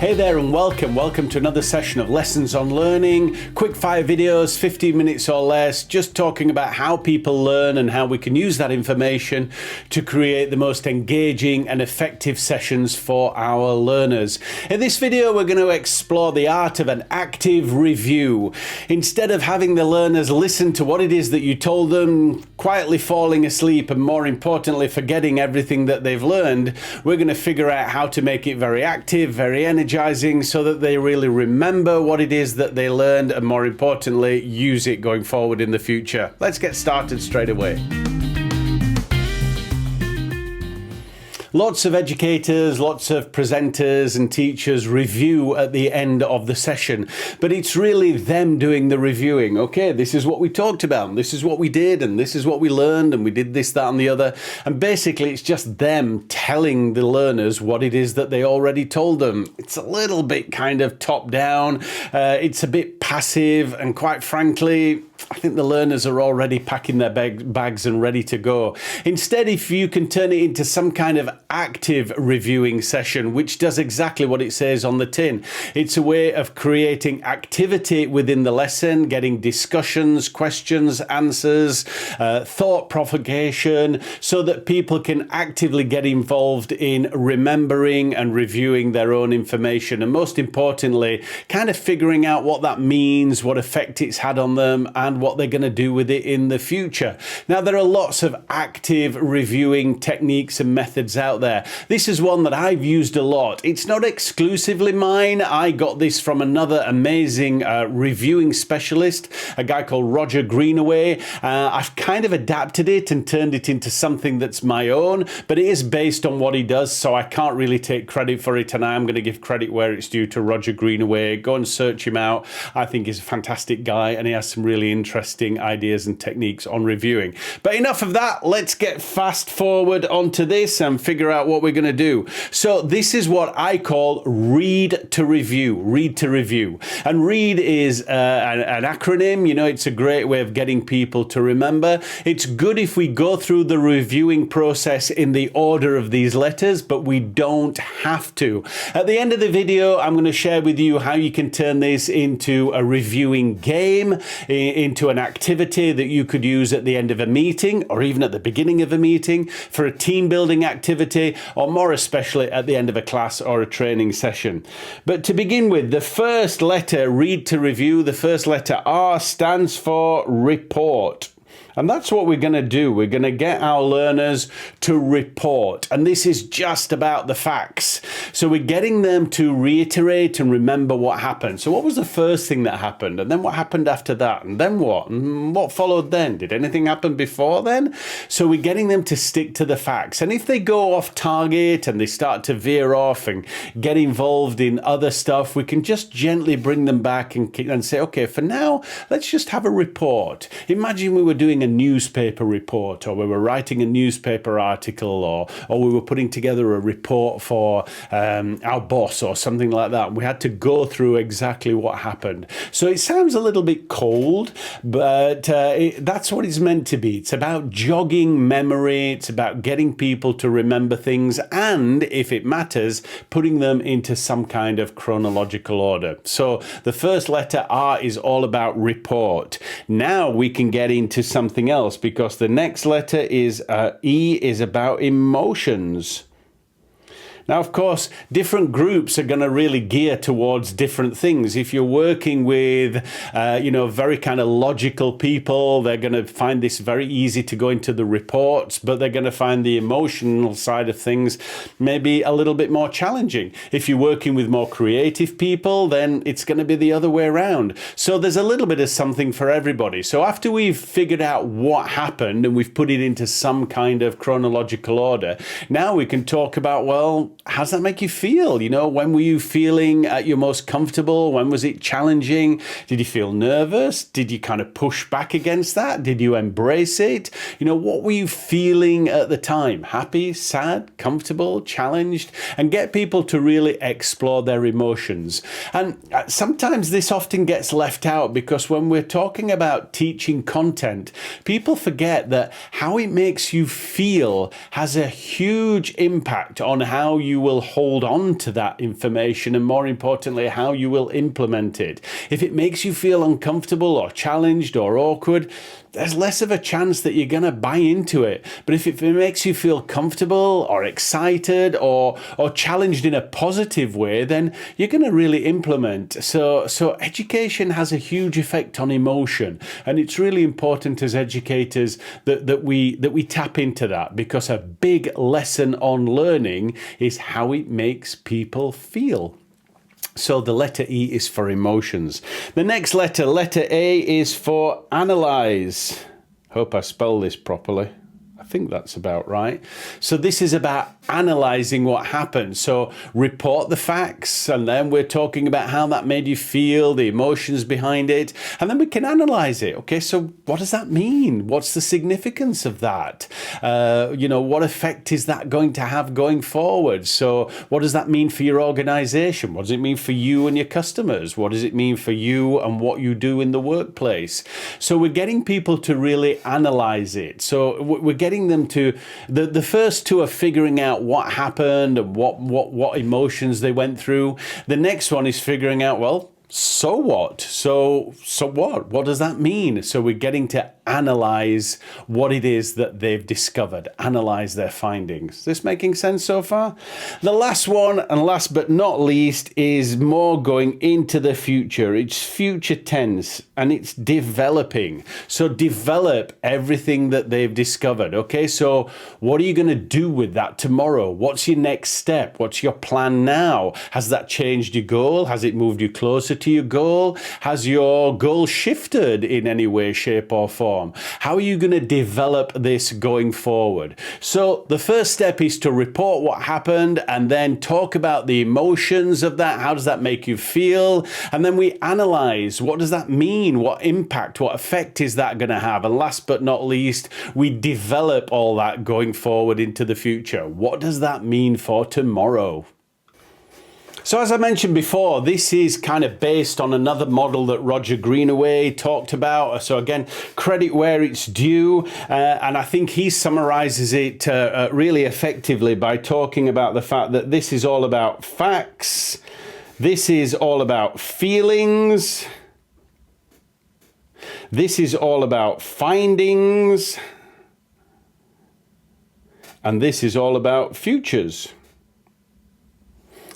Hey there and welcome to another session of Lessons on Learning. Quick fire videos, 15 minutes or less, just talking about how people learn and how we can use that information to create the most engaging and effective sessions for our learners. In this video, we're going to explore the art of an active review. Instead of having the learners listen to what it is that you told them, quietly falling asleep and more importantly, forgetting everything that they've learned, we're going to figure out how to make it very active, very energizing, so that they really remember what it is that they learned and more importantly use it going forward in the future. Let's get started straight away. Lots of educators, lots of presenters and teachers review at the end of the session, but it's really them doing the reviewing. Okay, this is what we talked about, and this is what we did, and this is what we learned, and we did this, that, and the other. And basically, it's just them telling the learners what it is that they already told them. It's a little bit kind of top down. It's a bit passive, and quite frankly, I think the learners are already packing their bags and ready to go. Instead, if you can turn it into some kind of active reviewing session, which does exactly what it says on the tin. It's a way of creating activity within the lesson, getting discussions, questions, answers, thought provocation, so that people can actively get involved in remembering and reviewing their own information. And most importantly, kind of figuring out what that means, what effect it's had on them, and what they're going to do with it in the future. Now, there are lots of active reviewing techniques and methods out there. This is one that I've used a lot. It's not exclusively mine. I got this from another amazing reviewing specialist, a guy called Roger Greenaway. I've kind of adapted it and turned it into something that's my own, but it is based on what he does, so I can't really take credit for it, and I am going to give credit where it's due to Roger Greenaway. Go and search him out. I think he's a fantastic guy, and he has some really interesting ideas and techniques on reviewing. But enough of that. Let's get fast forward onto this and figure out what we're going to do. So this is what I call read to review. Read to review. And read is an acronym. You know, it's a great way of getting people to remember. It's good if we go through the reviewing process in the order of these letters, but we don't have to. At the end of the video, I'm going to share with you how you can turn this into a reviewing game, into an activity that you could use at the end of a meeting or even at the beginning of a meeting for a team building activity, or more especially at the end of a class or a training session. But to begin with, the first letter, read to review, the first letter R stands for report. And that's what we're going to do. We're going to get our learners to report. And this is just about the facts. So we're getting them to reiterate and remember what happened. So what was the first thing that happened? And then what happened after that? And then what? And what followed then? Did anything happen before then? So we're getting them to stick to the facts. And if they go off target and they start to veer off and get involved in other stuff, we can just gently bring them back and say, okay, for now, let's just have a report. Imagine we were doing a newspaper report, or we were writing a newspaper article, or we were putting together a report for our boss or something like that. We had to go through exactly what happened. So it sounds a little bit cold, but that's what it's meant to be. It's about jogging memory. It's about getting people to remember things, and if it matters, putting them into some kind of chronological order. So the first letter R is all about report. Now we can get into something else, because the next letter is E is about emotions. Now, of course, different groups are going to really gear towards different things. If you're working with, very kind of logical people, they're going to find this very easy to go into the reports, but they're going to find the emotional side of things maybe a little bit more challenging. If you're working with more creative people, then it's going to be the other way around. So there's a little bit of something for everybody. So after we've figured out what happened and we've put it into some kind of chronological order, now we can talk about, well, how does that make you feel? You know, when were you feeling at your most comfortable? When was it challenging? Did you feel nervous? Did you kind of push back against that? Did you embrace it? You know, what were you feeling at the time? Happy, sad, comfortable, challenged? And get people to really explore their emotions. And sometimes this often gets left out, because when we're talking about teaching content, people forget that how it makes you feel has a huge impact on how you will hold on to that information, and more importantly, how you will implement it. If it makes you feel uncomfortable or challenged or awkward, there's less of a chance that you're going to buy into it. But if it makes you feel comfortable or excited or challenged in a positive way, then you're going to really implement. So education has a huge effect on emotion, and it's really important as educators that we tap into that, because a big lesson on learning is how it makes people feel. So the letter E is for emotions. The next letter, letter A, is for analyze. Hope I spell this properly. I think that's about right. So this is about analyzing what happened. So report the facts, and then we're talking about how that made you feel, the emotions behind it, and then we can analyze it. Okay, so what does that mean? What's the significance of that? What effect is that going to have going forward? So what does that mean for your organization? What does it mean for you and your customers? What does it mean for you and what you do in the workplace? So we're getting people to really analyze it. So we're getting them to, the first two are figuring out what happened and what emotions they went through. The next one is figuring out, well, so what? So what? What does that mean? So we're getting to analyze what it is that they've discovered, analyze their findings. Is this making sense so far? The last one, and last but not least, is more going into the future. It's future tense, and it's developing. So develop everything that they've discovered. Okay, so what are you going to do with that tomorrow? What's your next step? What's your plan now? Has that changed your goal? Has it moved you closer to your goal? Has your goal shifted in any way, shape, or form? How are you going to develop this going forward? So the first step is to report what happened, and then talk about the emotions of that. How does that make you feel? And then we analyze, what does that mean? What impact, what effect is that going to have? And last but not least, we develop all that going forward into the future. What does that mean for tomorrow? So as I mentioned before, this is kind of based on another model that Roger Greenaway talked about. So again, credit where it's due. And I think he summarizes it really effectively by talking about the fact that this is all about facts. This is all about feelings. This is all about findings. And this is all about futures.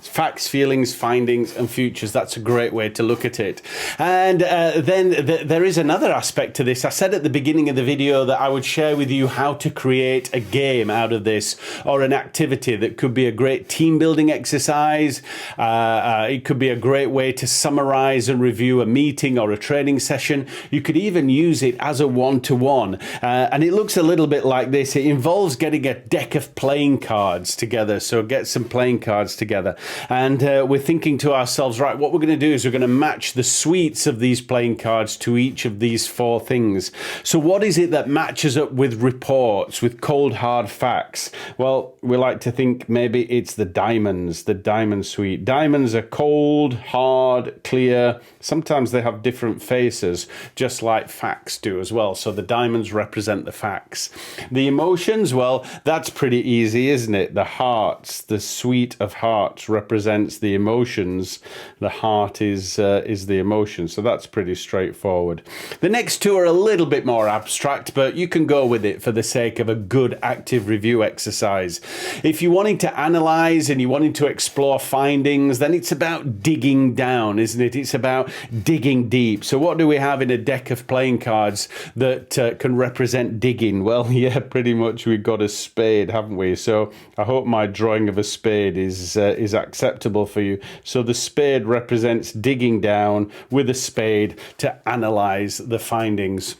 Facts, feelings, findings, and futures. That's a great way to look at it. And then there is another aspect to this. I said at the beginning of the video that I would share with you how to create a game out of this, or an activity that could be a great team building exercise. It could be a great way to summarize and review a meeting or a training session. You could even use it as a one-to-one. And it looks a little bit like this. It involves getting a deck of playing cards together. So get some playing cards together. And we're thinking to ourselves, right, what we're going to do is we're going to match the suites of these playing cards to each of these four things. So what is it that matches up with reports, with cold, hard facts? Well, we like to think maybe it's the diamonds, the diamond suite. Diamonds are cold, hard, clear. Sometimes they have different faces, just like facts do as well. So the diamonds represent the facts. The emotions, well, that's pretty easy, isn't it? The hearts, the suite of hearts represents the emotions. The heart is the emotion. So that's pretty straightforward. The next two are a little bit more abstract, but you can go with it for the sake of a good active review exercise. If you're wanting to analyze and you're wanting to explore findings, then it's about digging down, isn't it? It's about digging deep. So what do we have in a deck of playing cards that can represent digging? Well, yeah, pretty much we've got a spade, haven't we? So I hope my drawing of a spade is acceptable for you. So the spade represents digging down with a spade to analyze the findings.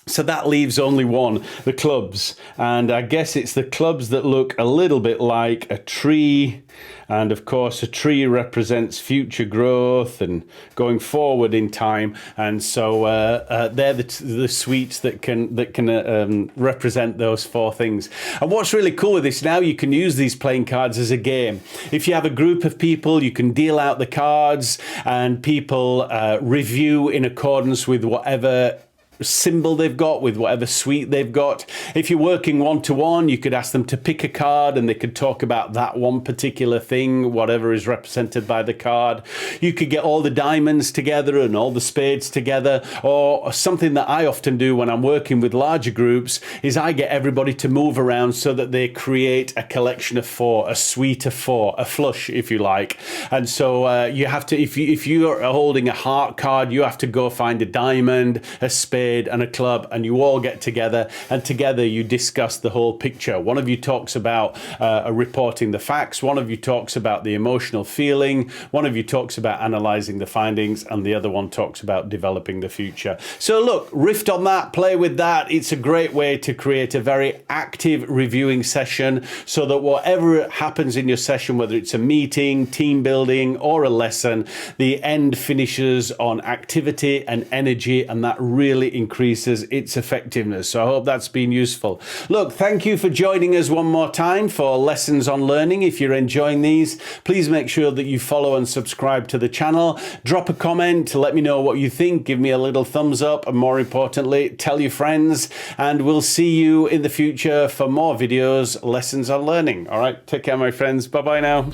So that leaves only one, the clubs. And I guess it's the clubs that look a little bit like a tree. And of course, a tree represents future growth and going forward in time. And so they're the suites that can represent those four things. And what's really cool with this, now you can use these playing cards as a game. If you have a group of people, you can deal out the cards and people review in accordance with whatever symbol they've got, with whatever suite they've got. If you're working one-to-one, you could ask them to pick a card and they could talk about that one particular thing, whatever is represented by the card. You could get all the diamonds together and all the spades together, or something that I often do when I'm working with larger groups is I get everybody to move around so that they create a collection of 4, a suite of 4, a flush, if you like. And so you have to, if you are holding a heart card, you have to go find a diamond, a spade and a club, and you all get together, and together you discuss the whole picture. One of you talks about reporting the facts, one of you talks about the emotional feeling, one of you talks about analyzing the findings, and the other one talks about developing the future. So look, riff on that, play with that. It's a great way to create a very active reviewing session, so that whatever happens in your session, whether it's a meeting, team building, or a lesson, the end finishes on activity and energy, and that really increases its effectiveness. So I hope that's been useful. Look, thank you for joining us one more time for Lessons on Learning. If you're enjoying these, please make sure that you follow and subscribe to the channel. Drop a comment, let me know what you think, give me a little thumbs up, and more importantly, tell your friends, and we'll see you in the future for more videos, Lessons on Learning. All right, take care, my friends. Bye-bye now.